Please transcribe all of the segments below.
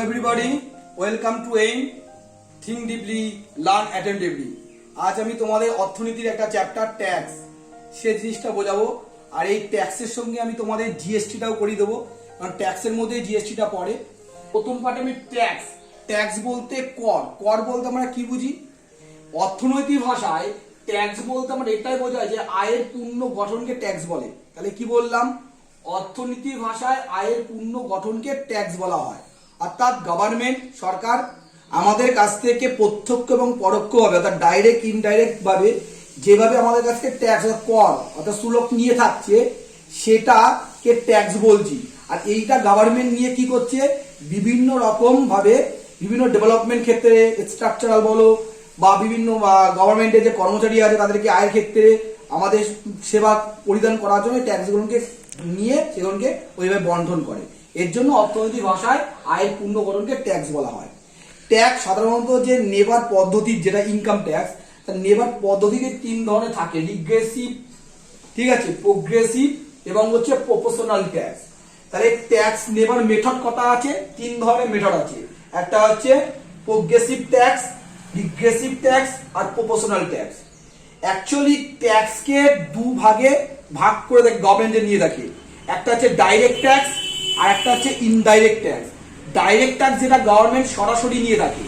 everybody, welcome to AIM Think Deeply Learn Attentively। আজ আমি তোমাদের অর্থনীতির একটা চ্যাপ্টার ট্যাক্স সে জিনিসটা বোঝাবো। আর এই ট্যাক্সের সঙ্গে আমি তোমাদের জিএসটিটাও করিয়ে দেবো, কারণ ট্যাক্সের মধ্যে জিএসটিটা পড়ে। প্রথম পার্টে আমি ট্যাক্স বলতে কর বলতে আমরা কি বুঝি? অর্থনৈতিক ভাষায় ট্যাক্স বলতে আমরা এটাই বোঝায় যে আয়ের পূর্ণ গঠনকে ট্যাক্স বলে। তাহলে কি বললাম? অর্থনীতির ভাষায় আয়ের পূর্ণ গঠনকে ট্যাক্স বলা হয়। অর্থাৎ গভর্নমেন্ট সরকার আমাদের কাছ থেকে প্রত্যক্ষ এবং পরোক্ষভাবে অর্থাৎ ডাইরেক্ট ইনডাইরেক্ট ভাবে যেভাবে আমাদের কাছ থেকে ট্যাক্স কর অর্থাৎ শুল্ক নিয়ে থাকছে সেটাকে ট্যাক্স বলছি। আর এইটা গভর্নমেন্ট নিয়ে কি করছে? বিভিন্ন রকম ভাবে বিভিন্ন ডেভেলপমেন্ট ক্ষেত্রে স্ট্রাকচারাল বলো বা বিভিন্ন গভর্নমেন্টের যে কর্মচারী আছে তাদেরকে আয়ের ক্ষেত্রে আমাদের সেবা পরিধান করার জন্য ট্যাক্সগুলোকে নিয়ে সেগুলোকে ওইভাবে বন্টন করে। এর জন্য অর্থনৈতিক ভাষায় আয়ের পূর্ণ গঠনকে ট্যাক্স বলা হয়। ট্যাক্স সাধারণত যে নেবার পদ্ধতি যেটা ইনকাম ট্যাক্স, তার নেবার পদ্ধতিতে তিন ধরনের থাকে: রিগ্রেসিভ, ঠিক আছে, প্রোগ্রেসিভ এবং হচ্ছে প্রপোর্শনাল ট্যাক্স। তাহলে ট্যাক্স নেবার মেথড কটা আছে? তিন ধরনের মেথড আছে। একটা হচ্ছে প্রোগ্রেসিভ ট্যাক্স, রিগ্রেসিভ ট্যাক্স আর প্রপোর্শনাল ট্যাক্স। অ্যাকচুয়ালি ট্যাক্সকে দু ভাগে ভাগ করে গভর্নমেন্ট নিয়ে থাকে। একটা হচ্ছে ডাইরেক্ট ট্যাক্স আর একটা হচ্ছে ইনডাইরেক্ট ট্যাক্স। ডাইরেক্ট ট্যাক্স যেটা গভর্নমেন্ট সরাসরি নিয়ে থাকে,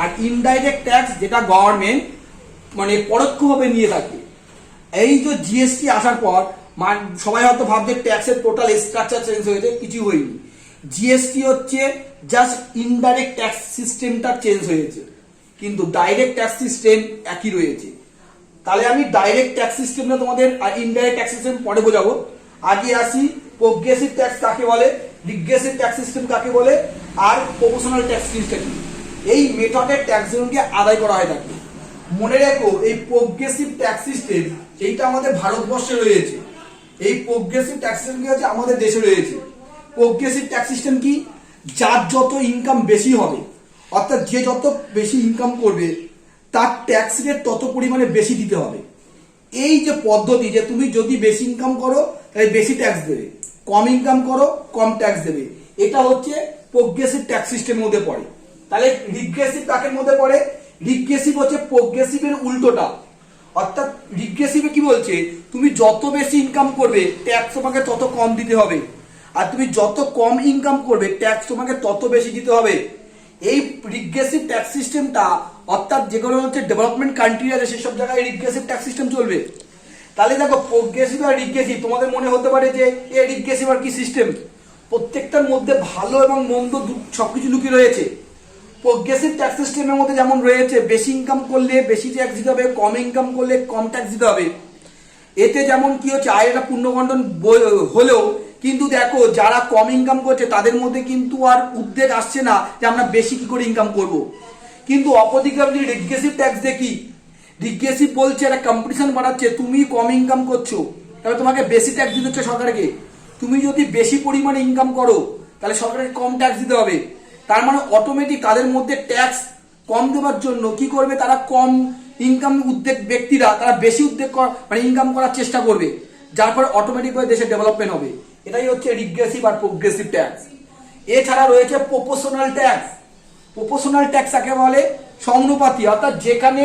আর ইনডাইরেক্ট ট্যাক্স যেটা গভর্নমেন্ট মানে পরোক্ষভাবে নিয়ে থাকে। এই যে জিএসটি আসার পর সবাই হয়তো ভাবছে ট্যাক্সের টোটাল স্ট্রাকচার চেঞ্জ হয়েছে, কিছু হয়নি। জিএসটি হচ্ছে জাস্ট ইনডাইরেক্ট ট্যাক্স সিস্টেমটা চেঞ্জ হয়েছে, কিন্তু ডাইরেক্ট ট্যাক্স সিস্টেম একই রয়েছে। তাহলে আমি ডাইরেক্ট ট্যাক্স সিস্টেমটা তোমাদের আর ইনডাইরেক্ট ট্যাক্স সিস্টেম পরে বোঝাবো। আগে আসি প্রোগ্রেসিভ ট্যাক্স কাকে বলে, রিগ্রেসিভ ট্যাক্স সিস্টেম কাকে বলে, আর প্রপোর্শনাল ট্যাক্স সিস্টেম কি। এই মেথডের ট্যাক্সগুলোকে আদায় করা হয় থাকে। মনে রেখো, এই প্রোগ্রেসিভ ট্যাক্স সিস্টেম এইটা আমাদের ভারতবর্ষে রয়েছে। এই প্রোগ্রেসিভ ট্যাক্স সিস্টেম কি হচ্ছে আমাদের দেশে রয়েছে। প্রোগ্রেসিভ ট্যাক্স সিস্টেম কি? যার যত ইনকাম বেশি হবে, অর্থাৎ যে যত বেশি ইনকাম করবে তার ট্যাক্স রেট তত পরিমাণে বেশি দিতে হবে। এই যে পদ্ধতি যে তুমি যদি বেশি ইনকাম করো তাহলে বেশি ট্যাক্স দেবে, কম ইনকাম করো কম ট্যাক্স দেবে, এটা হচ্ছে প্রোগ্রেসিভ ট্যাক্স সিস্টেমের মধ্যে পড়ে। তাহলে রিগ্রেসিভ কাকের মধ্যে পড়ে? রিগ্রেসিভ হচ্ছে প্রোগ্রেসিভের উল্টোটা। অর্থাৎ রিগ্রেসিভে কি বলছে? তুমি যত বেশি ইনকাম করবে ট্যাক্স তোমাকে তত কম দিতে হবে, আর তুমি যত কম ইনকাম করবে ট্যাক্স তোমাকে তত বেশি দিতে হবে। এই রিগ্রেসিভ ট্যাক্স সিস্টেমটা অর্থাৎ যেগুলো হচ্ছে ডেভেলপমেন্ট কান্ট্রি আছে সেসব জায়গায় রিগ্রেসিভ ট্যাক্স সিস্টেম চলবে। তাহলে দেখো, প্রোগ্রেসিভ আর রিগ্রেসিভ তোমাদের মনে হতে পারে যে এই রিগ্রেসিভ আর কি সিস্টেম? প্রত্যেকটার মধ্যে ভালো এবং মন্দ সবকিছু লুকিয়ে রয়েছে। প্রোগ্রেসিভ ট্যাক্স সিস্টেমের মধ্যে যেমন রয়েছে বেশি ইনকাম করলে বেশি ট্যাক্স দিতে হবে, কম ইনকাম করলে কম ট্যাক্স দিতে হবে। এতে যেমন কি হচ্ছে আয়ের একটা পূর্ণবন্টন হলেও কিন্তু দেখো যারা কম ইনকাম করছে তাদের মধ্যে কিন্তু আর উদ্বেগ আসছে না যে আমরা বেশি কি করে ইনকাম করব। কিন্তু অপরদিকে আপনি রিগ্রেসিভ ট্যাক্স দেখি, রিগ্রেসিভ বলছে একটা কম্পিটিশন বাড়াচ্ছে। তুমি কম ইনকাম করছো তাহলে তোমাকে বেশি ট্যাক্স দিতে হচ্ছে সরকারকে। তুমি যদি বেশি পরিমাণে ইনকাম করো তাহলে সরকারকে কম ট্যাক্স দিতে হবে। তার মানে অটোমেটিক তাদের মধ্যে ট্যাক্স কম দেওয়ার জন্য কি করবে? তারা কম ইনকাম ব্যক্তিরা তারা বেশি মানে ইনকাম করার চেষ্টা করবে, যার ফলে অটোমেটিক ভাবে দেশের ডেভেলপমেন্ট হবে। এটাই হচ্ছে রিগ্রেসিভ আর প্রোগ্রেসিভ ট্যাক্স। এছাড়া রয়েছে প্রপোর্শনাল ট্যাক্স। প্রপোর্শনাল ট্যাক্স কাকে বলে? সমানুপাতি, অর্থাৎ যেখানে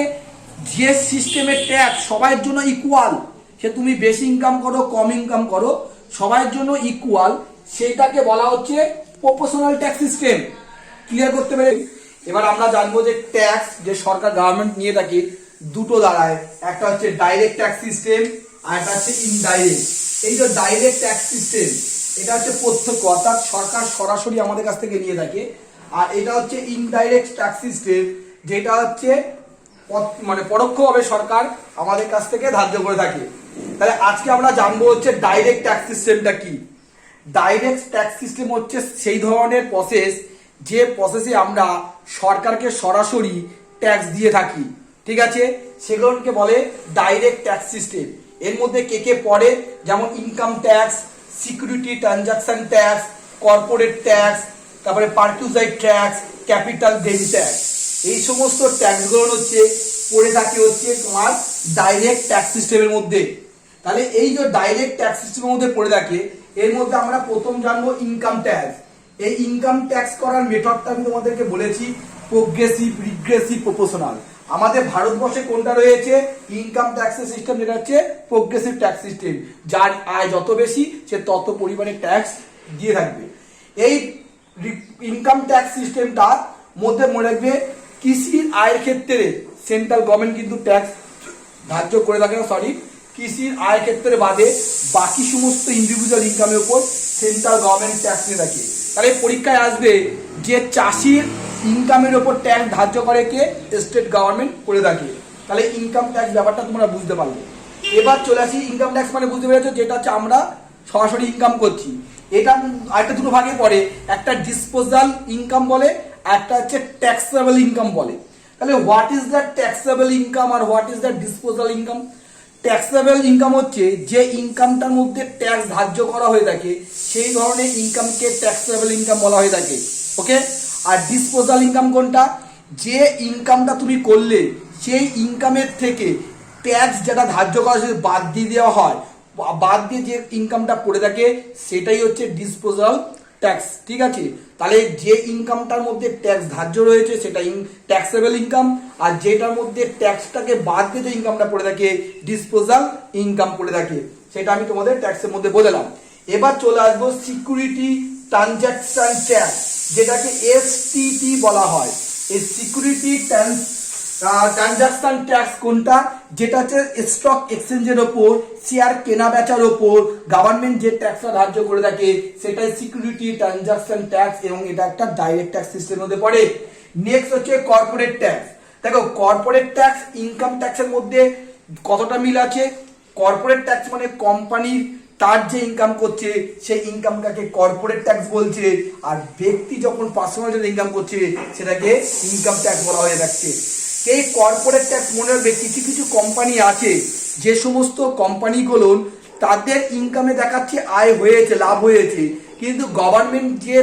যে সিস্টেমের ট্যাক্স সবার জন্য ইকুয়াল, সে তুমি বেশি ইনকাম করো কম ইনকাম করো সবার জন্য ইকুয়াল, সেটাকে বলা হচ্ছে প্রপোর্শনাল ট্যাক্স সিস্টেম। ক্লিয়ার করতে পেরে এবার আমরা জানবো যে ট্যাক্স যে সরকার গভর্নমেন্ট নিয়ে থাকে দুটো দাঁড়ায়, একটা হচ্ছে ডাইরেক্ট ট্যাক্স সিস্টেম আর একটা হচ্ছে ইনডাইরেক্ট। এই যে ডাইরেক্ট ট্যাক্স সিস্টেম এটা হচ্ছে প্রত্যক্ষ, অর্থাৎ সরকার সরাসরি আমাদের কাছ থেকে নিয়ে থাকে। আর এটা হচ্ছে ইনডাইরেক্ট ট্যাক্স সিস্টেম, যেটা হচ্ছে মানে পরোক্ষভাবে সরকার আমাদের কাছ থেকে ধার্য করে থাকে। তাহলে আজকে আমরা জানবো হচ্ছে ডাইরেক্ট ট্যাক্স সিস্টেমটা কি। ডাইরেক্ট ট্যাক্স সিস্টেম হচ্ছে সেই ধরনের প্রসেস যে প্রসেসে আমরা সরকারকে সরাসরি ট্যাক্স দিয়ে থাকি, ঠিক আছে, সেগুলোকে বলে ডাইরেক্ট ট্যাক্স সিস্টেম। এর মধ্যে কে কে পড়ে? যেমন income tax, security transaction tax, corporate tax, তারপরে পারকিউজাইট ট্যাক্স, ক্যাপিটাল গেইন ট্যাক্স। এই সমস্ত ট্যাক্সগুলো হচ্ছে পড়ে থাকে হচ্ছে তোমার ডাইরেক্ট ট্যাক্স সিস্টেমের মধ্যে। তাহলে এই যে ডাইরেক্ট ট্যাক্স সিস্টেমের মধ্যে পড়ে থাকে এর মধ্যে আমরা প্রথম জানবো ইনকাম ট্যাক্স। এই ইনকাম ট্যাক্স করার মেথডটা আমি তোমাদেরকে বলেছি প্রোগ্রেসিভ, রিগ্রেসিভ, প্রপোর্শনাল। আমাদের ভারতবর্ষে কোনটা রয়েছে? ইনকাম ট্যাক্সের সিস্টেম, যেটা হচ্ছে প্রোগ্রেসিভ ট্যাক্স সিস্টেম। যার আয় যত বেশি সে তত পরিমাণে ট্যাক্স দিয়ে থাকবে। এই ইনকাম ট্যাক্স সিস্টেমটার মধ্যে মনে রাখবে, কৃষির আয়ের ক্ষেত্রে সেন্ট্রাল গভর্নমেন্ট কিন্তু ট্যাক্স ধার্য করে থাকে না, সরি, কৃষির আয়ের ক্ষেত্রে বাদে বাকি সমস্ত ইন্ডিভিজুয়াল ইনকামের উপর সেন্ট্রাল গভর্নমেন্ট ট্যাক্স নিয়ে থাকে। তাহলে পরীক্ষায় আসবে যে চাষির ইনকামের উপর ট্যাক্স ধার্য করে কে? স্টেট গভর্নমেন্ট করে থাকে। তাহলে ইনকাম ট্যাক্স ব্যাপারটা তোমরা বুঝতে পারলে। এবার চলে আসি, ইনকাম ট্যাক্স মানে বুঝতে পেরেছো, যেটা হচ্ছে আমরা সরাসরি ইনকাম করছি। এটা আরেকটা দুটো ভাগে পড়ে, একটা ডিসপোজাল ইনকাম বলে, একটা হচ্ছে ট্যাক্সেবল ইনকাম বলে। তাহলে what is the taxable income আর what is the disposal income? Taxable income হচ্ছে যে ইনকামটার মধ্যে ট্যাক্স ধার্য করা হয়ে থাকে, সেই ধরনের ইনকামকে ট্যাক্সেবল ইনকাম বলা হয়ে থাকে। ওকে। আর ডিসপোজাল ইনকাম কোনটা? যে ইনকামটা তুমি করলে সেই ইনকামের থেকে ট্যাক্স যেটা ধার্য করা সেটা বাদ দিয়ে দেওয়া হয়, বাদ দিয়ে যে ইনকামটা পড়ে থাকে সেটাই হচ্ছে ডিসপোজাল ট্যাক্স। ঠিক আছে। তাহলে যে ইনকামটার মধ্যে ট্যাক্স ধার্য রয়েছে সেটা ট্যাক্সেবল ইনকাম, আর যেটার মধ্যে ট্যাক্সটাকে বাদ দিয়ে যে ইনকামটা পড়ে থাকে ডিসপোজাল ইনকাম পড়ে থাকে, সেটা আমি তোমাদের ট্যাক্সের মধ্যে বোঝালাম। এবার চলে আসবো সিকিউরিটি ট্রানজাকশন ট্যাক্স, যেটাকে এসটিটি বলা হয়। এই সিকিউরিটি ট্রানজাকশন ট্যাক্স কোনটা? যেটা হচ্ছে স্টক এক্সচেঞ্জের ওপর শেয়ার কেনা বেচার ওপর গভর্নমেন্ট যে ট্যাক্সটা ধার্য করে থাকে সেটাই সিকিউরিটি ট্রানজাকশন ট্যাক্স, এবং এটা একটা ডাইরেক্ট ট্যাক্স সিস্টেমের মধ্যে পড়ে। নেক্সট হচ্ছে কর্পোরেট ট্যাক্স। দেখো কর্পোরেট ট্যাক্স ইনকাম ট্যাক্সের মধ্যে কতটা মিল আছে? কর্পোরেট ট্যাক্স মানে কোম্পানির তার যে ইনকাম করছে সেই ইনকামটাকে কর্পোরেট ট্যাক্স বলছে, আর ব্যক্তি যখন পার্সোনাল যে ইনকাম করছে সেটাকে ইনকাম ট্যাক্স বলা হয়ে থাকছে। এই কর্পোরেট ট্যাক্স মনে রাখবে, কিছু কিছু কোম্পানি আছে যে সমস্ত কোম্পানিগুলো তাদের ইনকামে দেখাচ্ছে আয় হয়েছে, লাভ হয়েছে, কিন্তু গভর্নমেন্ট যে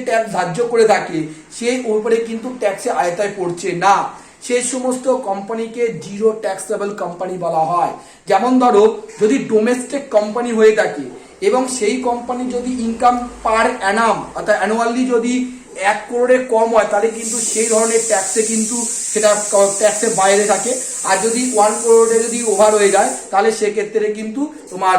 ট্যাক্স ধার্য করে থাকে সেই উপরে কিন্তু ট্যাক্সের আয়তায় পড়ছে না। সেই সমস্ত কোম্পানিকে জিরো ট্যাক্সেবল কোম্পানি বলা হয়। যেমন ধরো যদি ডোমেস্টিক কোম্পানি হয়ে থাকে এবং সেই কোম্পানি যদি ইনকাম পার অ্যানাম অর্থাৎ অ্যানুয়ালি যদি 1 করোড়ের কম হয়, তাহলে কিন্তু সেই ধরনের ট্যাক্সে কিন্তু সেটা ট্যাক্সের বাইরে থাকে। আর যদি 1 করোড়ে যদি ওভার হয়ে যায় তাহলে সেক্ষেত্রে কিন্তু তোমার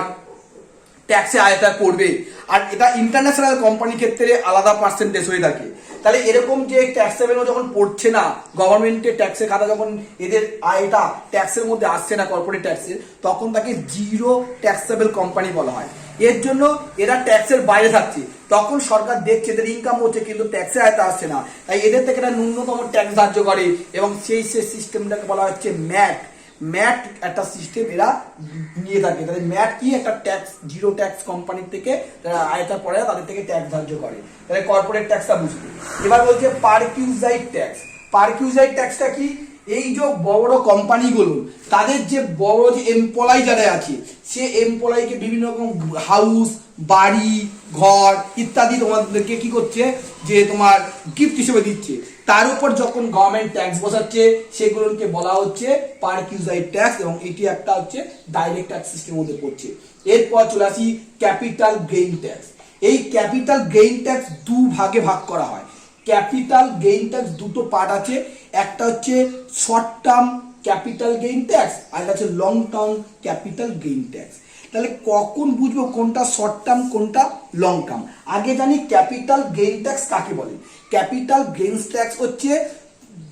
ট্যাক্সে আয়তায় পড়বে। আর এটা ইন্টারন্যাশনাল কোম্পানির ক্ষেত্রে আলাদা পার্সেন্টেজ হয়ে থাকে। তাহলে এরকম যে ট্যাক্সেবলও যখন পড়ছে না, গভর্নমেন্টের ট্যাক্সের খাতা যখন এদের আয়টা ট্যাক্সের মধ্যে আসছে না কর্পোরেট ট্যাক্সের, তখন তাকে জিরো ট্যাক্সেবল কোম্পানি বলা হয়। এর জন্য এরা ট্যাক্সের বাইরে থাকছে, তখন সরকার দেখছে এদের ইনকাম হচ্ছে কিন্তু ট্যাক্সের আয়তা আসছে না, তাই এদের থেকে একটা ন্যূনতম ট্যাক্স ধার্য করে, এবং সেই সিস্টেমটাকে বলা হচ্ছে ম্যাট। ম্যাট একটা সিস্টেম এরা নিয়ে থাকে। তাহলে ম্যাট কি? একটা ট্যাক্স, জিরো ট্যাক্স কোম্পানির থেকে আয়তা পড়ে তাদের থেকে ট্যাক্স ধার্য করে। তাহলে কর্পোরেট ট্যাক্সটা বুঝবে। এবার বলছে পারকিউজাইট ট্যাক্স। পারকিউজাইট ট্যাক্সটা কি? এই যে বড় বড় কোম্পানিগুলো তাদের যে বড় যে এমপ্লয়ি যারা আছে সে এমপ্লয়িকে বিভিন্ন রকম হাউস, বাড়ি, ঘর ইত্যাদি তোমাদেরকে কি করছে, যে তোমার গিফট হিসেবে দিচ্ছে, তার উপর যখন গভর্নমেন্ট ট্যাক্স বসাচ্ছে সেগুলোকে বলা হচ্ছে পারকিউজাইট ট্যাক্স, এবং এটি একটা হচ্ছে ডাইরেক্ট ট্যাক্স সিস্টেমের মধ্যে পড়ছে। এরপর চলে আসি ক্যাপিটাল গেইন ট্যাক্স। এই ক্যাপিটাল গেইন ট্যাক্স দু ভাগে ভাগ করা হয়। ক্যাপিটাল গেইন ট্যাক্স দুটো পার্ট আছে, একটা হচ্ছে short term capital gain tax আর একটা হচ্ছে long term capital gain tax. তাহলে কখন বুঝবো কোনটা শর্ট টার্ম কোনটা লং টার্ম? আগে জানি ক্যাপিটাল গেইন ট্যাক্স কাকে বলে। ক্যাপিটাল গেইন ট্যাক্স হচ্ছে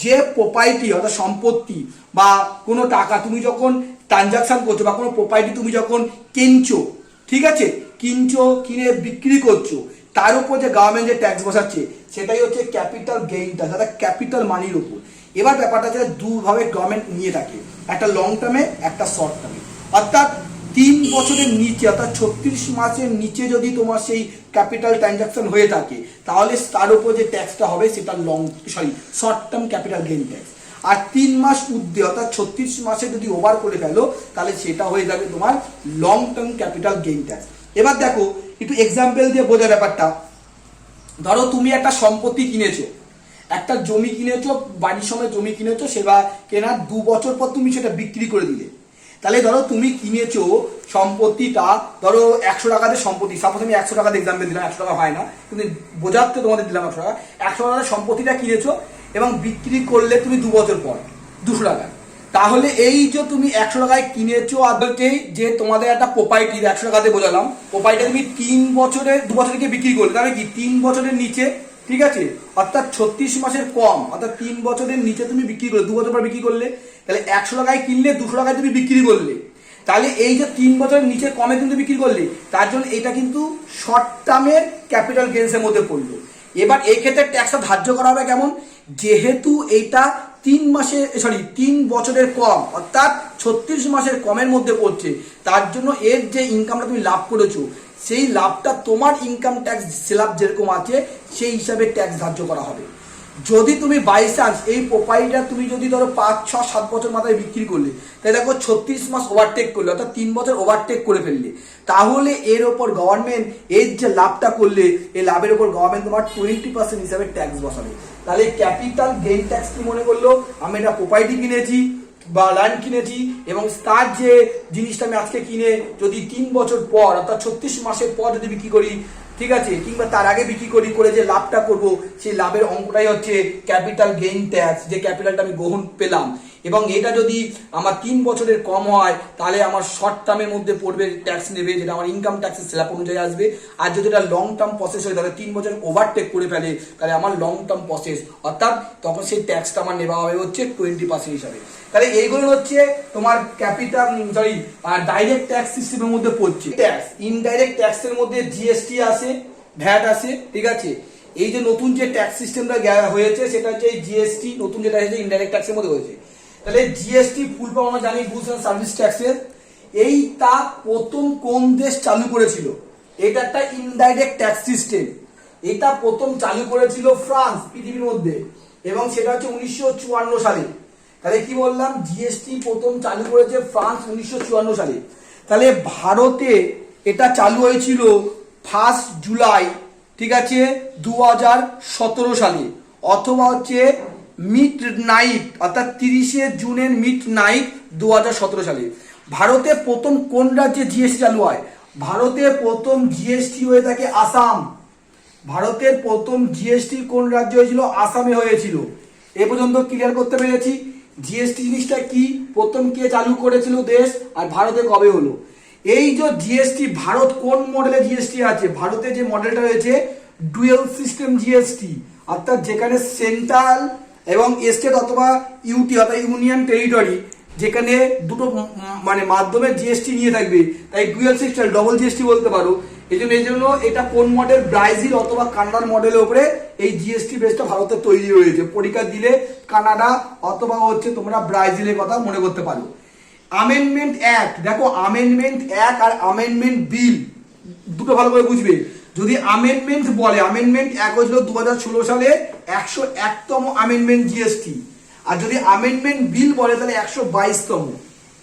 যে প্রপার্টি অর্থাৎ সম্পত্তি বা কোনো টাকা তুমি যখন ট্রানজাকশন করছো বা কোনো প্রপার্টি তুমি যখন কিনছো, ঠিক আছে, কিনছো, কিনে বিক্রি করছো, তার উপর যে গভর্নমেন্ট যে ট্যাক্স বসাচ্ছে সেটাই হচ্ছে ক্যাপিটাল গেইন ট্যাক্স, অর্থাৎ ক্যাপিটাল মানির উপর। এবার ব্যাপারটা হচ্ছে দুভাবে গভর্নমেন্ট নিয়ে থাকে, একটা লং টার্মে একটা শর্ট টার্মে। অর্থাৎ 3 বছরের নিচে অর্থাৎ 36 মাসের নিচে যদি তোমার সেই ক্যাপিটাল ট্রানজাকশন হয়ে থাকে তাহলে তার উপর যে ট্যাক্সটা হবে সেটা short term capital gain tax. আর 3 মাস ঊর্ধ্বে অর্থাৎ 36 মাসে যদি ওভার করে ফেলো তাহলে সেটা হয়ে যাবে তোমার long term capital gain tax. এবার দেখো একটু এক্সাম্পল দিয়ে বোঝা ব্যাপারটা। ধরো তুমি একটা সম্পত্তি কিনেছো, একটা জমি কিনেছো, বাড়ির সময় জমি কিনেছো, সেবা কেনার 2 বছর পর তুমি সেটা বিক্রি করে দিলে। তাহলে ধরো তুমি কিনেছো সম্পত্তিটা, ধরো 100 টাকাতে সম্পত্তি, সাপোজ আমি 100 টাকা এক্সাম্পল দিলাম, 100 টাকা হয় না কিন্তু বোঝাতে তোমাদের দিলাম 100 টাকা। 100 টাকার সম্পত্তিটা কিনেছো এবং বিক্রি করলে তুমি 2 বছর পর 200 টাকা। তাহলে এই যে তুমি 100 টাকায় কিনেছো, আদলকেই যে তোমাদের একটা প্রপার্টি 100 টাকাতে বোঝালাম, প্রপার্টি তুমি 3 বছরে 2 বছরকে বিক্রি করলে, তাহলে কি 3 বছরের নিচে, ঠিক আছে, অর্থাৎ 36 মাসের কম, অর্থাৎ 3 বছরের নিচে তুমি বিক্রি করলে, 2 বছর পর বিক্রি করলে, তাহলে 100 টাকায় কিনলে 200 টাকায় তুমি বিক্রি করলে, তাহলে এই যে 3 বছরের নিচে কমে কিন্তু বিক্রি করলে, তার জন্য এটা কিন্তু শর্ট টার্মের ক্যাপিটাল গেইনসের মধ্যে পড়লো। এবার এই ক্ষেত্রে ট্যাক্সটা ধার্য করা হবে কেমন, যেহেতু এইটা 3 বছরের কম, অর্থাৎ 36 মাসের কমের মধ্যে পড়ছে, তার জন্য এর যে ইনকামটা তুমি লাভ করেছো সেই লাভটা তোমার ইনকাম ট্যাক্স স্ল্যাব যেরকম আছে সেই হিসাবে ট্যাক্স ধার্য করা হবে। যদি তুমি বাই চান্স এই প্রোপাইলটা তুমি যদি ধরো 5, 6, 7 বছর মাথায় বিক্রি করলে, তাই দেখো 36 মাস ওভারটেক করলে, অর্থাৎ 3 বছর ওভারটেক করে ফেললে, তাহলে এর ওপর গভর্নমেন্ট এর যে লাভটা করলে এই লাভের ওপর গভর্নমেন্ট তোমার 20% হিসাবে ট্যাক্স বসাবে। তাহলে ক্যাপিটাল গেইন ট্যাক্স কি মনে করলো, আমি একটা প্রপার্টি কিনেছি বা ল্যান্ড কিনেছি এবং তার যে জিনিসটা আমি আজকে কিনে যদি 3 বছর পর অর্থাৎ 36 মাসের পর যদি বিক্রি করি, ঠিক আছে, কিংবা তার আগে বিক্রি করে যে লাভটা করব সেই লাভের অঙ্কটাই হচ্ছে ক্যাপিটাল গেইন ট্যাক্স, যে ক্যাপিটালটা আমি গ্রহণ পেলাম। এবং এটা যদি আমার 3 বছরের কম হয় তাহলে আমার শর্ট টার্মের মধ্যে পড়বে ট্যাক্স নেবে, যেটা আমার ইনকাম ট্যাক্সের স্ল্যাব অনুযায়ী আসবে। আর যদি এটা লং টার্ম প্রসেস হয় তাহলে 3 বছর ওভারটেক করে ফেলে তাহলে আমার লং টার্ম প্রসেস, অর্থাৎ তখন সেই ট্যাক্সটা আমার নেওয়া হবে হচ্ছে 20% হিসাবে। তাহলে এইগুলো হচ্ছে তোমার ক্যাপিটাল ডাইরেক্ট ট্যাক্স সিস্টেমের মধ্যে পড়ছে। ট্যাক্স ইনডাইরেক্ট ট্যাক্সের মধ্যে জিএসটি আসে, ভ্যাট আসে, ঠিক আছে। এই যে নতুন যে ট্যাক্স সিস্টেমটা হয়েছে সেটা হচ্ছে এই জিএসটি, নতুন যেটা হয়েছে ইনডাইরেক্ট ট্যাক্সের মধ্যে হয়েছে। তাহলে জিএসটি ফুল ফর্ম আমরা জানি গুডস এন্ড সার্ভিস ট্যাক্সের। এইটা প্রথম কোন দেশ চালু করেছিল, এটা একটা ইনডাইরেক্ট ট্যাক্স সিস্টেম, এটা প্রথম চালু করেছিল ফ্রান্স পৃথিবীর মধ্যে, এবং সেটা হচ্ছে 1954 সালে। তাহলে কি বললাম, জিএসটি প্রথম চালু করেছে ফ্রান্স 1954 সালে। তাহলে ভারতে এটা চালু হয়েছিল 1 জুলাই, ঠিক আছে, 2017 সালে, অথবা হচ্ছে মিড নাইট অর্থাৎ 30 জুনের মিড নাইট 2017 সালে। ভারতে প্রথম কোন রাজ্যে জিএসটি চালু হয়, ভারতে প্রথম জিএসটি হয়ে থাকে আসাম। ভারতের প্রথম জিএসটি কোন রাজ্য হয়েছিল, আসামে হয়েছিল। এ পর্যন্ত ক্লিয়ার করতে পেরেছি জিএসটি জিনিসটা কি, প্রথম কে চালু করেছিল দেশ, আর ভারতে কবে হলো। এই যে জিএসটি, ভারত কোন মডেলে জিএসটি আছে, ভারতে যে মডেলটা রয়েছে ডুয়েল সিস্টেম জিএসটি, অর্থাৎ যেখানে সেন্ট্রাল এবং স্টেট অথবা ইউটি অর্থাৎ ইউনিয়ন টেরিটরি, যেখানে দুটো মানে মাধ্যমে জিএসটি নিয়ে থাকবে, তাই ডুয়েল সিস্টেম ডবল জিএসটি বলতে পারো। এই জন্য এটা কোন মডেল, ব্রাজিল অথবা কানাডার মডেলের উপরে এই জিএসটি বেসটা ভারতে তৈরি হয়েছে। পরীক্ষা দিলে কানাডা অথবা হচ্ছে তোমরা ব্রাজিলের কথা মনে করতে পারো। আমেন্ডমেন্ট অ্যাক্ট, দেখো আমেন্ডমেন্ট অ্যাক্ট আর আমেন্ডমেন্ট বিল দুটো ভালো করে বুঝবে। যদি আমেন্ডমেন্ট বলে, আমেন্ডমেন্ট অ্যাক্ট হয়েছিল 2016 সালে 101তম আমেন্ডমেন্ট জিএসটি, আর যদি আমেন্ডমেন্ট বিল বলে তাহলে 122তম।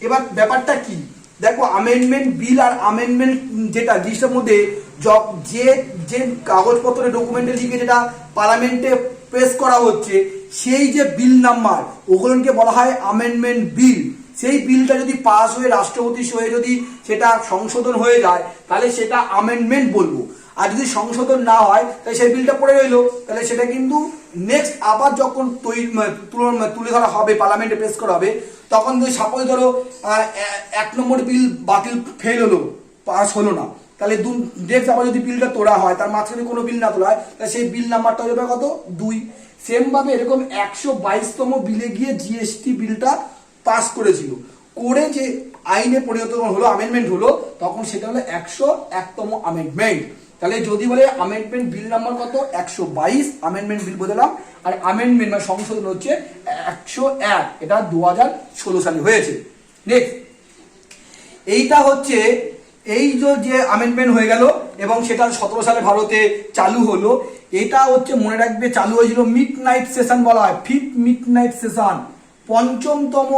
এবার ব্যাপারটা কি দেখো, আমেন্ডমেন্ট বিল আর আমেন্ডমেন্ট যেটা জিনিসটার মধ্যে যে যে কাগজপত্রের ডকুমেন্টে লিখে যেটা পার্লামেন্টে পেশ করা হচ্ছে সেই যে বিল নাম্বার ওগুলোকে বলা হয় আমেন্ডমেন্ট বিল। সেই বিলটা যদি পাস হয়ে রাষ্ট্রপতি হয়ে যদি সেটা সংশোধন হয়ে যায় তাহলে সেটা আমেন্ডমেন্ট বলবো। আর যদি সংশোধন না হয় তাহলে সেই বিলটা পড়ে রইলো, তাহলে সেটা কিন্তু নেক্সট আবার যখন তুলে ধরা হবে পার্লামেন্টে পেশ করা হবে তখন যদি সাপোজ ধরো 1 নম্বর বিল বাতিল ফেল হলো, পাস হলো না, তাহলে নেক্সট আবার যদি বিলটা তোলা হয় তার মাঝখানে কোনো বিল না তোলা হয় তাহলে সেই বিল নাম্বারটা হয়ে যাবে কত, 2। সেম ভাবে এরকম 122তম বিলে গিয়ে জিএসটি বিলটা পাস করেছিল, করে যে আইনে পরিণত হলো আমেন্ডমেন্ট হলো তখন সেটা হলো 101তম আমেন্ডমেন্ট। তাহলে যদি বলে আমেন্ডমেন্ট বিল নাম্বার কত 122, আমেন্ডমেন্ট বিল বললাম, আর আমেন্ডমেন্ট মানে সংশোধন হচ্ছে 101, এটা 2016 সালে হয়েছে। নেক্সট এইটা হচ্ছে এই যে আমেন্ডমেন্ট হয়ে গেল এবং সেটা 17 সালে ভারতে চালু হলো। এটা হচ্ছে মনে রাখবে চালু হয়েছিল মিড নাইট সেশন বলা হয়, 5th মিড নাইট সেশন, 5মতম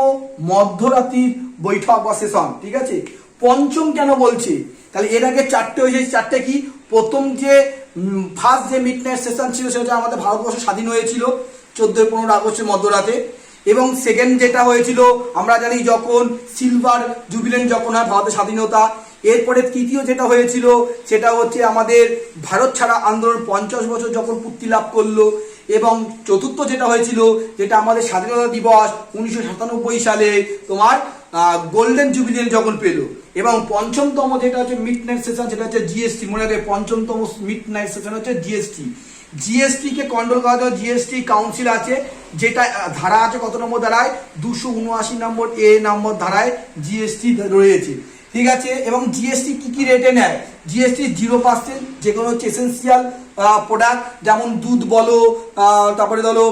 মধ্যরাত্রির বৈঠক বা সেশন, ঠিক আছে। পঞ্চম কেন বলছি, তাহলে এর আগে 4টে হয়েছে, 4টে কি, প্রথম যে ফার্স্ট যে মিড নাইট সেশন ছিল সেটা আমাদের ভারতবর্ষ স্বাধীন হয়েছিল 14-15 আগস্টের মধ্যরাতে, এবং সেকেন্ড যেটা হয়েছিল আমরা জানি যখন সিলভার জুবিলেন্ট যখন হয় ভারতের স্বাধীনতা। এরপরে তৃতীয় যেটা হয়েছিল সেটা হচ্ছে আমাদের ভারত ছাড়া আন্দোলন 50 বছর যখন পূর্তি লাভ করলো। এবং চতুর্থ যেটা হয়েছিল যেটা আমাদের স্বাধীনতা দিবস 1997 সালে তোমার গোল্ডেন জুবিলিয়েন্ট যখন পেলো। এবং পঞ্চমতম যেটা হচ্ছে মিড নাইট সেশন সেটা হচ্ছে জিএসটি। মনে রাখবে পঞ্চমতম মিড নাইট সেশন হচ্ছে জিএসটি। জিএসটি কে কন্ট্রোল করার জন্য জিএসটি কাউন্সিল আছে, যেটা ধারা আছে কত নম্বর ধারায় 279 নম্বর এ নম্বর ধারায় জিএসটি রয়েছে, ঠিক আছে। এবং জিএসটি কি কি রেটে নেয়? জিএসটি 0%, যে কোনো হচ্ছে এসেন্সিয়াল প্রোডাক্ট যেমন দুধ বলো, তারপরে ধরো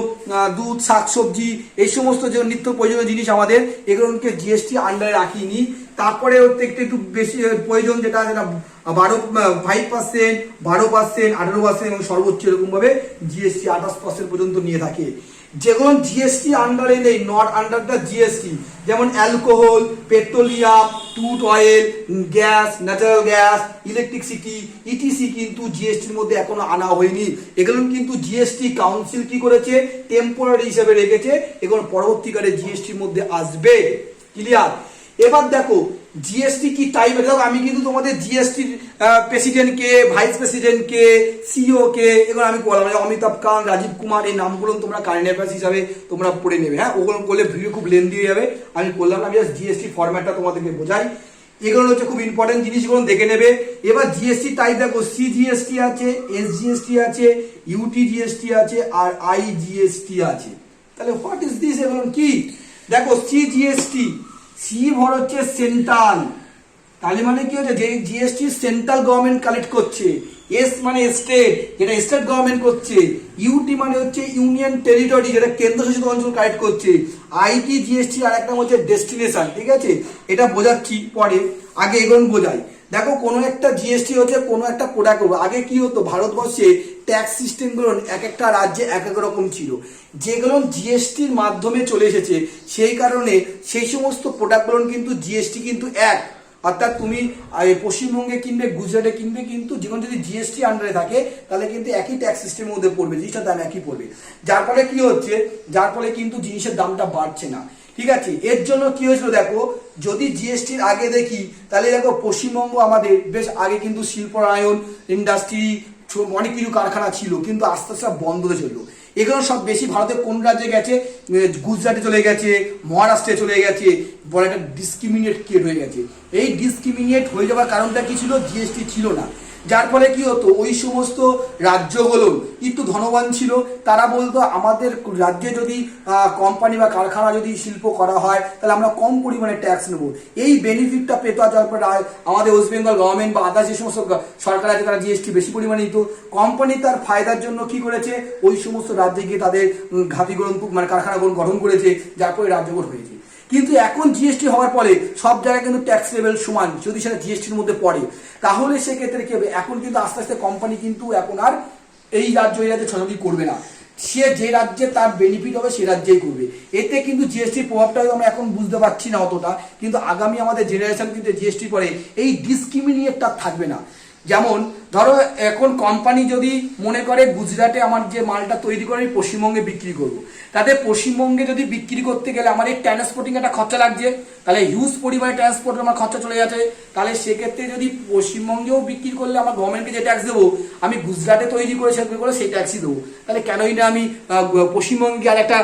দুধ শাকসবজি এই সমস্ত যে নিত্য প্রয়োজনীয় জিনিস আমাদের এগুলোকে জিএসটি আন্ডারে রাখিনি। তারপরে হচ্ছে একটু বেশি প্রয়োজন যেটা 5%, 12%, 18% এবং সর্বোচ্চ এরকম ভাবে জিএসটি 28% পর্যন্ত নিয়ে থাকে। যেগুলো জিএসটি আন্ডারে নেই, নট আন্ডার দ্য জিএসটি, যেমন alcohol, petroleum, crude oil, gas, natural gas, electricity, etc কিন্তু জিএসটির মধ্যে এখনো আনা হয়নি। এগুলো কিন্তু জিএসটি কাউন্সিল কি করেছে, টেম্পোরারি হিসেবে রেখেছে, এগুলো পরবর্তীকালে জিএসটির মধ্যে আসবে। ক্লিয়ার? এবার দেখো জিএসটি কি টাইপ। দেখো আমি কিন্তু তোমাদের জিএসটির প্রেসিডেন্ট কে, ভাইস প্রেসিডেন্ট কে, সিইও কে এগুলো আমি বললাম, অমিতাভ কান্ত, রাজীব কুমার, এই নামগুলো তোমরা কারেন্ট অ্যাফেয়ার্স হিসাবে তোমরা পড়ে নেবে। হ্যাঁ, ওগুলো করলে ভিডিও খুব লেন্দি হয়ে যাবে, আমি বললাম আমি জাস্ট জিএসটি ফরম্যাটটা তোমাদেরকে বোঝাই। এগুলো হচ্ছে খুব ইম্পর্টেন্ট জিনিসগুলো দেখে নেবে। এবার জিএসটি টাইপ দেখো, সিজিএসটি আছে, এসজিএসটি আছে, ইউটি জিএসটি আছে, আর আইজিএসটি আছে। তাহলে হোয়াট ইজ দিস? এগুলো কি? দেখো সিজিএসটি, সি ভর হচ্ছে সেন্ট্রাল, তাহলে মানে কি হচ্ছে যে জিএসটি সেন্ট্রাল গভর্নমেন্ট কালেক্ট করছে। এস মানে স্টেট, যেটা স্টেট গভর্নমেন্ট করছে। ইউটি মানে হচ্ছে ইউনিয়ন টেরিটরি, যেটা কেন্দ্রশাসিত অঞ্চল কালেক্ট করছে। আইটি জিএসটি আর একটা হচ্ছে ডেস্টিনেশন, ঠিক আছে। এটা বোঝাচ্ছি পরে, আগে এগুলো বোঝাই। দেখো কোনো একটা জিএসটি হচ্ছে কোনো একটা প্রোডাক্ট। আগে কি হতো, ভারতবর্ষে ট্যাক্স সিস্টেমগুলো এক একটা রাজ্যে এক এক রকম ছিল, যেগুলো জিএসটির মাধ্যমে চলে এসেছে। সেই কারণে সেই সমস্ত প্রোডাক্টগুলো কিন্তু জিএসটি কিন্তু এক, অর্থাৎ তুমি পশ্চিমবঙ্গে কিনবে, গুজরাটে কিনবে, কিন্তু যেমন যদি জিএসটি আন্ডারে থাকে তাহলে কিন্তু একই ট্যাক্স সিস্টেমের মধ্যে পড়বে, জিনিসটার দাম একই পড়বে। যার ফলে কি হচ্ছে, যার ফলে কিন্তু জিনিসের দামটা বাড়ছে না, ঠিক আছে। এর জন্য কি হয়েছিল দেখো, যদি জিএসটির আগে দেখি তাহলে দেখো পশ্চিমবঙ্গ আমাদের বেশ আগে কিন্তু শিল্পায়ন, ইন্ডাস্ট্রি, অনেক কিছু কারখানা ছিল, কিন্তু আস্তে আস্তে বন্ধ হয়ে চললো। এগুলো সব বেশি ভারতের কোন রাজ্যে গেছে, গুজরাটে চলে গেছে, মহারাষ্ট্রে চলে গেছে, বড় একটা ডিসক্রিমিনেট ক্রিয়েট হয়ে গেছে। এই ডিসক্রিমিনেট হয়ে যাওয়ার কারণটা কি ছিল, জিএসটি ছিল না। যার ফলে কি হতো, ওই সমস্ত রাজ্যগুলো একটু ধনবান ছিল, তারা বলতো আমাদের রাজ্যে যদি কোম্পানি বা কারখানা যদি শিল্প করা হয় তাহলে আমরা কম পরিমাণে ট্যাক্স নেবো। এই বেনিফিটটা পেতো। যার পরে আমাদের ওয়েস্ট বেঙ্গল গভর্নমেন্ট বা আদার্স যে সমস্ত সরকার আছে তারা জিএসটি বেশি পরিমাণে নিত। কোম্পানি তার ফায়দার জন্য কি করেছে, ওই সমস্ত রাজ্যে গিয়ে তাদের ঘাটিগুলো মানে কারখানাগুলো গঠন করেছে, যার ফলে রাজ্যগুলো হয়েছে। কিন্তু এখন জিএসটি হওয়ার পরে সব জায়গায় কিন্তু ট্যাক্স লেভেল সমান, যদি সেটা জিএসটির মধ্যে পড়ে তাহলে সেক্ষেত্রে কি হবে, এখন কিন্তু আস্তে আস্তে কোম্পানি কিন্তু এখন আর এই রাজ্য এই রাজ্যে ছড়াছড়ি করবে না, সে যে রাজ্যে তার বেনিফিট হবে সে রাজ্যেই করবে। এতে কিন্তু জিএসটির প্রভাবটা আমরা এখন বুঝতে পারছি না অতটা, কিন্তু আগামী আমাদের জেনারেশন কিন্তু জিএসটির পরে এই ডিসক্রিমিনেটটা থাকবে না। যেমন ধরো এখন কোম্পানি যদি মনে করে গুজরাটে আমার যে মালটা তৈরি করে আমি পশ্চিমবঙ্গে বিক্রি করব, তাতে পশ্চিমবঙ্গে যদি বিক্রি করতে গেলে আমার এই ট্রান্সপোর্টিং একটা খরচা লাগছে, তাহলে হিউজ পরিমাণে ট্রান্সপোর্ট আমার খরচা চলে যাচ্ছে। তাহলে সেক্ষেত্রে যদি পশ্চিমবঙ্গেও বিক্রি করলে আমার গভর্নমেন্টকে যে ট্যাক্স দেবো, আমি গুজরাটে তৈরি করে সেগুলো করে সেই ট্যাক্সই দেবো। তাহলে কেনই না আমি পশ্চিমবঙ্গে আর একটা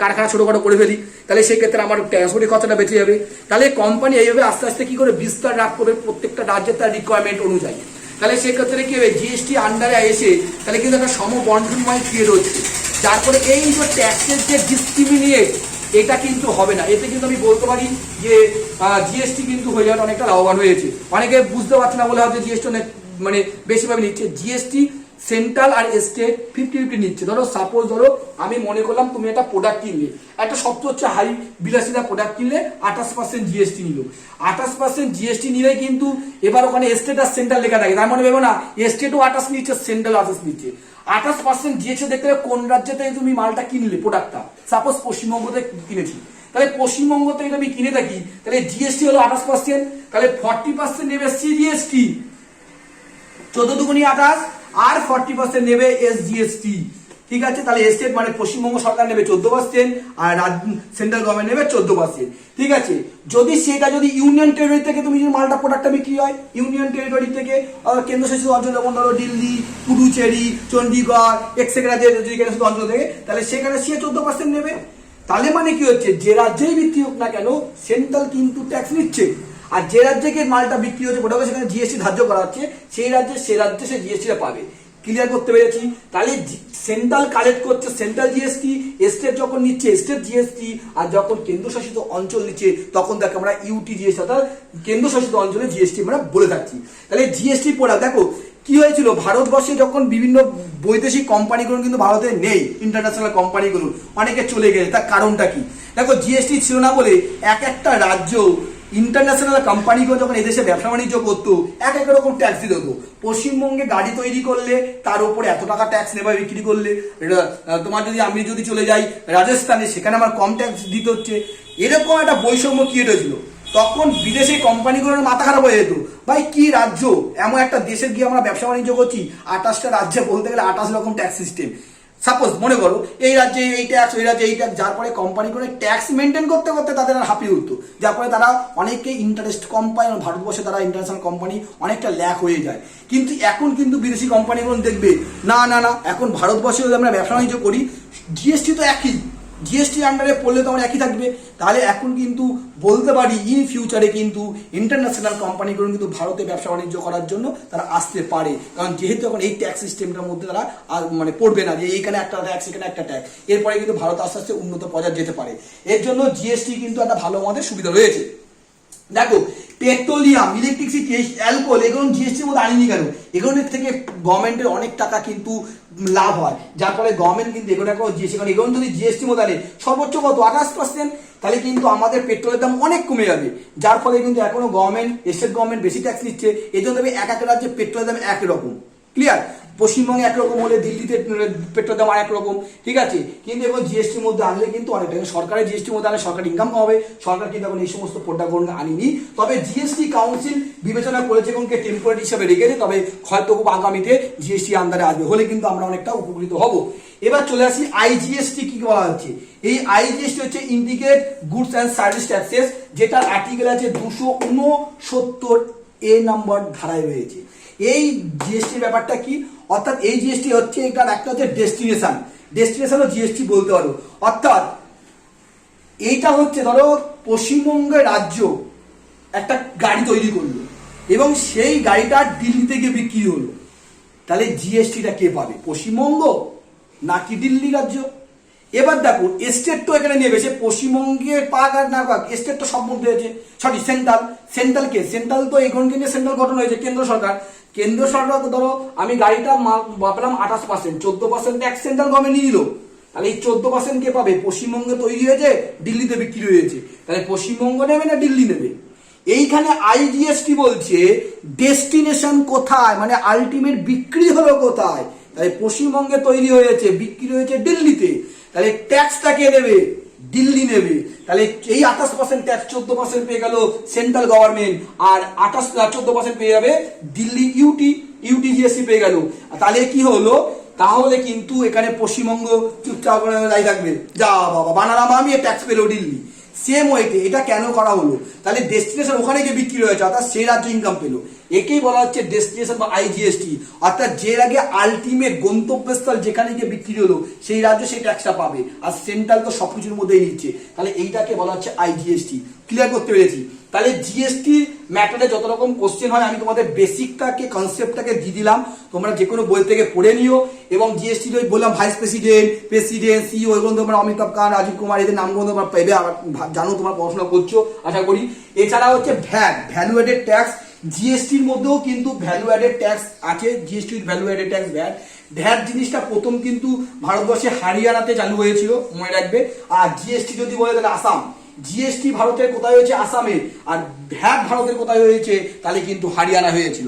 কারখানা ছোটোখাটো করে ফেলি, তাহলে সেক্ষেত্রে আমার ট্রান্সপোর্টের খরচাটা বেঁচে যাবে। তাহলে কোম্পানি এইভাবে আস্তে আস্তে কি করে বিস্তার রাখ করবে প্রত্যেকটা রাজ্যের তার রিকোয়ারমেন্ট অনুযায়ী। তাহলে সেক্ষেত্রে কি হবে, জিএসটি আন্ডারে এসে তাহলে কিন্তু একটা সমবন্টনময় ক্রিয়েট হচ্ছে। যার ফলে এই যে ট্যাক্সের যে ডিসক্রিমিনেট এটা কিন্তু হবে না। এতে কিন্তু আমি বলতে পারি যে জিএসটি কিন্তু হয়ে যাওয়াটা অনেকটা লাভবান হয়েছে। অনেকে বুঝতে পারছে না বলে হয়তো জিএসটি অনেক মানে বেশিভাবে নিচ্ছে। জিএসটি সেন্ট্রাল আর স্টেট 50-50 নিচ্ছে। ধরো সাপোজ ধরো আমি মনে করলাম তুমি একটা প্রোডাক্ট কিনলে, একটা সবচেয়ে হচ্ছে হাই বিলাসিতা প্রোডাক্ট কিনলে 28% জিএসটি নিল। 28% জিএসটি নিলে কিন্তু এবার ওখানে স্টেট আর সেন্ট্রাল লেখা থাকে, তার মানে ভেবো না স্টেটও 28 নিচ্ছে, সেন্ট্রাল 28 নিচ্ছে। 28% জিএসটি দেখতে হবে কোন রাজ্য থেকে তুমি মালটা কিনলে, প্রোডাক্টটা সাপোজ পশ্চিমবঙ্গ থেকে কিনেছি, তাহলে পশ্চিমবঙ্গ থেকে আমি কিনে থাকি, তাহলে জিএসটি হলো 28%, তাহলে 40% নেবে সিজিএসটি, 14 দুগুনি 28, আর 40% নেবে এসজিএসটি। ঠিক আছে, তাহলে স্টেট মানে পশ্চিমবঙ্গ সরকার নেবে 14%, আর সেন্ট্রাল গভর্নমেন্ট নেবে 14%। ঠিক আছে, যদি সেটা যদি ইউনিয়ন টেরিটরি থেকে তুমি যদি মালটা প্রোডাক্টটা বিক্রি হয়, ইউনিয়ন টেরিটরি থেকে কেন্দ্রশাসিত অঞ্চল যেমন ধরো দিল্লি, পুডুচেরি, চণ্ডীগড় এক্সেট্রা যদি কেন্দ্রশাসিত অঞ্চল থেকে, তাহলে সেখানে সে 14% নেবে। তাহলে মানে কি হচ্ছে, যে রাজ্যেই বিক্রি হোক না কেন সেন্ট্রাল কিন্তু ট্যাক্স নিচ্ছে, আর যে রাজ্যে মালটা বিক্রি হচ্ছে প্রোডাক্ট সেখানে জিএসটি ধার্য করা হচ্ছে, সেই রাজ্যে সে জিএসটিটা পাবে। ক্লিয়ার করতে পেরেছি? তাহলে সেন্ট্রাল কালেক্ট করছে সেন্ট্রাল জিএসটি, স্টেট যখন নিচ্ছে স্টেট জিএসটি, আর যখন কেন্দ্রশাসিত অঞ্চল নিচ্ছে তখন তাকে আমরা ইউটি জিএসটি অর্থাৎ কেন্দ্রশাসিত অঞ্চলে জিএসটি আমরা বলে থাকছি। তাহলে জিএসটি প্রোডাক্ট দেখো কি হয়েছিল, ভারতবর্ষে যখন বিভিন্ন বৈদেশিক কোম্পানিগুলো কিন্তু ভারতে নেই, ইন্টারন্যাশনাল কোম্পানিগুলো অনেকে চলে গেছে, তার কারণটা কি? দেখো জিএসটি ছিল না বলে এক একটা রাজ্য ইন্টারন্যাশনাল কোম্পানিগুলো যখন এদেশে ব্যবসা বাণিজ্য করতো এক এক রকম ট্যাক্স দিতে হতো। পশ্চিমবঙ্গে গাড়ি তৈরি করলে তার উপরে এত টাকা ট্যাক্স নেবে, বিক্রি করলে তোমার আমি যদি চলে যাই রাজস্থানে সেখানে আমার কম ট্যাক্স দিতে হচ্ছে। এরকম একটা বৈষম্য ক্রিয়েট হয়েছিল, তখন বিদেশি কোম্পানিগুলোর মাথা খারাপ হয়ে যেত, ভাই কি রাজ্য এমন একটা দেশে গিয়ে আমরা ব্যবসা বাণিজ্য করছি, 28টা রাজ্যে বলতে গেলে 28 রকম ট্যাক্স সিস্টেম। সাপোজ মনে করো এই রাজ্যে এই ট্যাক্স, ওই রাজ্যে এই ট্যাক্স, যার পরে কোম্পানিগুলো ট্যাক্স মেনটেন করতে করতে তাদের আর হাঁপিয়ে উঠতো, যার ফলে তারা অনেকে ইন্টারেস্ট কম পায়, ভারতবর্ষে তারা ইন্টারন্যাশনাল কোম্পানি অনেকটা ল্যাক হয়ে যায়। কিন্তু এখন কিন্তু বিদেশি কোম্পানিগুলো দেখবে না না না, এখন ভারতবর্ষে যদি আমরা ব্যবসা বাণিজ্য করি জিএসটি তো একই, জিএসটি আন্ডারে পড়লে তো আমার একই থাকবে। তাহলে এখন কিন্তু বলতে পারি ইন ফিউচারে কিন্তু ইন্টারন্যাশনাল কোম্পানিগুলো কিন্তু ভারতে ব্যবসা বাণিজ্য করার জন্য তারা আসতে পারে, কারণ যেহেতু এখন এই ট্যাক্স সিস্টেমটার মধ্যে তারা মানে পড়বে না যে এইখানে একটা ট্যাক্স এখানে একটা ট্যাক্স, এরপরে কিন্তু ভারত আস্তে আস্তে উন্নত পর্যায়ে যেতে পারে। এর জন্য জিএসটি কিন্তু একটা ভালো আমাদের সুবিধা রয়েছে। দেখো পেট্রোলিয়াম, ইলেকট্রিসিটি, অ্যালকোহল এগুলো জিএসটির মধ্যে আনিনি কেন? এগুলোর থেকে গভর্নমেন্টের অনেক টাকা কিন্তু লাভ হয়, যার ফলে গভর্নমেন্ট কিন্তু এগুলো জিএসটি, কারণ এগুলো যদি জিএসটির মধ্যে আনে সর্বোচ্চ কত 28%, তাহলে কিন্তু আমাদের পেট্রোলের দাম অনেক কমে যাবে, যার ফলে কিন্তু এখনো গভর্নমেন্ট স্টেট গভর্নমেন্ট বেশি ট্যাক্স নিচ্ছে। এই জন্য এক এক রাজ্যে পেট্রোলের দাম একরকম। ক্লিয়ার? পশ্চিমবঙ্গে একরকম হলে দিল্লিতে পেট্রোল দাম আর একরকম। ঠিক আছে, কিন্তু এখন জিএসটির মধ্যে আনলে কিন্তু অনেকটা, সরকারের জিএসটির মধ্যে আনলে সরকার ইনকাম হবে, সরকার কিন্তু এখন এই সমস্ত প্রোডাক্টগুলো আনিনি। তবে জিএসটি কাউন্সিল বিবেচনা করেছে কোনকে টেম্পোরারি হিসাবে রেখেছে, তবে হয়তো খুব আগামীতে জিএসটি আন্ডারে আসবে, হলে কিন্তু আমরা অনেকটা উপকৃত হব। এবার চলে আসি আইজিএসটি কি বলা হচ্ছে। এই আইজিএসটি হচ্ছে indicate goods and service taxes, যেটার আর্টিকেল আছে 269A নম্বর ধারায় রয়েছে। এই জিএসটি ব্যাপারটা কি, অর্থাৎ এই জিএসটি হচ্ছে এটার একটা হচ্ছে ডেস্টিনেশনও জিএসটি বলতে পারো। অর্থাৎ এইটা হচ্ছে ধরো পশ্চিমবঙ্গের রাজ্য একটা গাড়ি তৈরি করলো এবং সেই গাড়িটা দিল্লিতে গিয়ে বিক্রি হলো, তাহলে জিএসটিটা কে পাবে? পশ্চিমবঙ্গ নাকি দিল্লি রাজ্য? এবার দেখো স্টেট তো এখানে নেবে, সে পশ্চিমবঙ্গে পাক আর না পাক, স্টেট তো সব মধ্যে হয়েছে, সরি সেন্ট্রাল কে? সেন্ট্রাল তো এখন কিন্তু সেন্ট্রাল গঠন হয়েছে কেন্দ্র সরকার ধরো আমি গাড়িটা পেলাম 28%, 14% ট্যাক্স সেন্ট্রাল গভর্নমেন্ট নিয়ে নিল, তাহলে এই 14% কে পাবে? পশ্চিমবঙ্গে তৈরি হয়েছে, দিল্লিতে বিক্রি হয়েছে, তাহলে পশ্চিমবঙ্গ নেবে না দিল্লি নেবে? এইখানে আইজিএসটি বলছে ডেস্টিনেশন কোথায়, মানে আলটিমেট বিক্রি হলো কোথায়, তাহলে পশ্চিমবঙ্গে তৈরি হয়েছে, বিক্রি হয়েছে দিল্লিতে, তাহলে ট্যাক্সটা কে দেবে? দিল্লি নেবে। তাহলে এই 28% ট্যাক্স 14% পেয়ে গেল সেন্ট্রাল গভর্নমেন্ট, আর 14% পেয়ে যাবে দিল্লি ইউটি জিএসটি পেয়ে গেল। তাহলে কি হলো? তাহলে কিন্তু এখানে পশ্চিমবঙ্গ চুপচাপ করে দাঁড়িয়ে থাকবে, যা বাবা বানালাম আমি, ট্যাক্স পেলো দিল্লি। সেম ওয়েতে এটা কেন করা হলো? তাহলে ডেস্টিনেশন ওখানে গিয়ে বিক্রি হয়েছে, অর্থাৎ সেই রাজ্য ইনকাম পেলো, একেই বলা হচ্ছে ডেস্টিনেশন বা আইজিএসটি। অর্থাৎ যে আগে আলটিমেট গন্তব্যস্থল যেখানে গিয়ে বিক্রি হলো সেই রাজ্য সেই ট্যাক্সটা পাবে, আর সেন্ট্রাল তো সবকিছুর মধ্যেই নিচ্ছে, তাহলে এইটাকে বলা হচ্ছে আইজিএসটি। ক্লিয়ার করতে পেরেছি? তাহলে জিএসটি ম্যাটারে যত রকম কোশ্চেন হয় আমি তোমাদের বেসিকটাকে কনসেপ্টটাকে দিয়ে দিলাম, তোমরা যে কোনো বই থেকে পড়ে নিও। এবং জিএসটি বললাম ভাইস প্রেসিডেন্ট সিইও, এগুলো তোমরা অমিতাভ কান্ত, রাজীব কুমার, এদের নামগুলো তোমরা পেবে, জানো তোমরা পড়াশোনা করছো আশা করি। এছাড়া হচ্ছে ভ্যালু অ্যাডেড ট্যাক্স, জিএসটির মধ্যেও কিন্তু ভ্যালু অ্যাডেড ট্যাক্স আছে, GST value added tax VAT জিনিসটা প্রথম কিন্তু ভারতবর্ষে হরিয়ানাতে চালু হয়েছিল, মনে রাখবে। আর জিএসটি যদি বলে তাহলে আসাম, জিএসটি ভারতের কোথায় হয়েছে? আসামে। আর ভ্যাট ভারতের কোথায় হয়েছে? তাহলে কিন্তু হরিয়ানা হয়েছিল।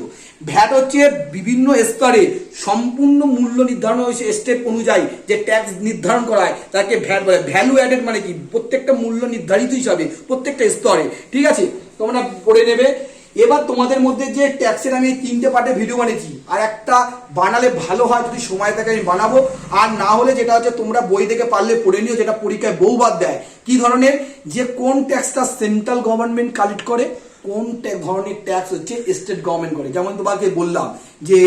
ভ্যাট হচ্ছে বিভিন্ন স্তরে সম্পূর্ণ মূল্য নির্ধারণ হয়েছে স্টেপ অনুযায়ী, যে ট্যাক্স নির্ধারণ করা হয় তাকে ভ্যাট বলে। ভ্যালু অ্যাডেড মানে কি? প্রত্যেকটা মূল্য নির্ধারিত হিসাবে প্রত্যেকটা স্তরে। ঠিক আছে, তোমরা পড়ে নেবে। এবার তোমাদের মধ্যে যে ট্যাক্সের আমি 3টে পার্টে ভিডিও বানিয়েছি, আর একটা বানালে ভালো হয়, যদি সময় থাকে আমি বানাবো, আর না হলে যেটা হচ্ছে তোমরা বই থেকে পারলে পড়ে নিও, যেটা পরীক্ষায় বহুবার দেয়। কি ধরনের, যে কোন ট্যাক্সটা সেন্ট্রাল গভর্নমেন্ট কালেক্ট করে, কোন ধরনের ট্যাক্স হচ্ছে স্টেট গভর্নমেন্ট করে। যেমন তোমাকে বললাম যে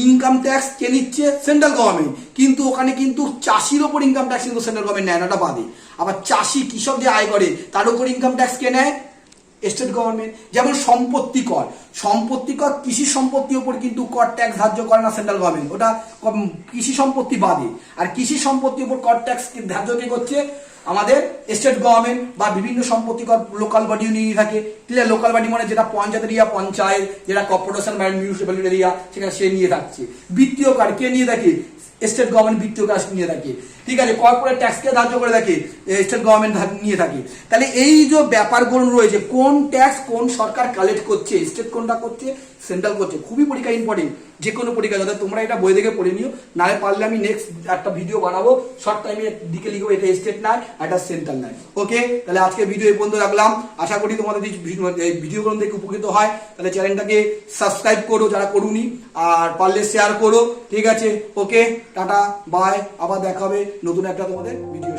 ইনকাম ট্যাক্স কে নিচ্ছে, সেন্ট্রাল গভর্নমেন্ট, কিন্তু ওখানে কিন্তু চাষির ওপর ইনকাম ট্যাক্স কিন্তু সেন্ট্রাল গভর্নমেন্ট নেয় না, ওটা বাদে। আবার চাষি কৃষক যে আয় করে তার উপর ইনকাম ট্যাক্স কে নেয়, স্টেট গভর্নমেন্ট। যেমন সম্পত্তি কর, কৃষি সম্পত্তির উপর কিন্তু কর ট্যাক্স ধার্য করে না সেন্ট্রাল গভর্নমেন্ট, ওটা কৃষি সম্পত্তি বাদে। আর কৃষি সম্পত্তির উপর কর ট্যাক্স ধার্য কে করছে, আমাদের স্টেট গভর্নমেন্ট বা বিভিন্ন সম্পত্তি কর লোকাল বডি নিয়ে থাকে। ক্লিয়ার, লোকাল বডি মানে যেটা পঞ্চায়েত এরিয়া, পঞ্চায়েত, যেটা কর্পোরেশন বা মিউনিসিপ্যালিটি এরিয়া, সেখানে সে নিয়ে থাকছে। বিত্তীয় কার কে নিয়ে থাকে, স্টেট গভর্নমেন্ট বিত্তীয় কাজ নিয়ে থাকে। ঠিক আছে, কর্পোরেট ট্যাক্স কে ধার্য করে থাকে, স্টেট গভর্নমেন্ট নিয়ে থাকে। তাহলে এই যে ব্যাপারগুলো রয়েছে, কোন ট্যাক্স কোন সরকার কালেক্ট করছে, স্টেট কোনটা করছে, সেন্ট্রাল করছে, খুবই পরীক্ষা ইম্পর্টেন্ট, যে কোনো পরীক্ষা। যাতে তোমরা এটা বই থেকে পড়ে নিও, না পারলে আমি নেক্সট একটা ভিডিও বানাবো, শর্ট টাইমে দিকে লিখবো এটা স্টেট নয়, এটা সেন্ট্রাল নয়। ওকে, তাহলে আজকে ভিডিও এই পর্যন্ত রাখলাম। আশা করি তোমাদের এই ভিডিওগুলো দেখে উপকৃত হয়। তাহলে চ্যানেলটাকে সাবস্ক্রাইব করো যারা করুনি, আর পারলে শেয়ার করো। ঠিক আছে, ওকে, টাটা, বাই, আবার দেখা হবে নতুন একটা তোমাদের ভিডিও।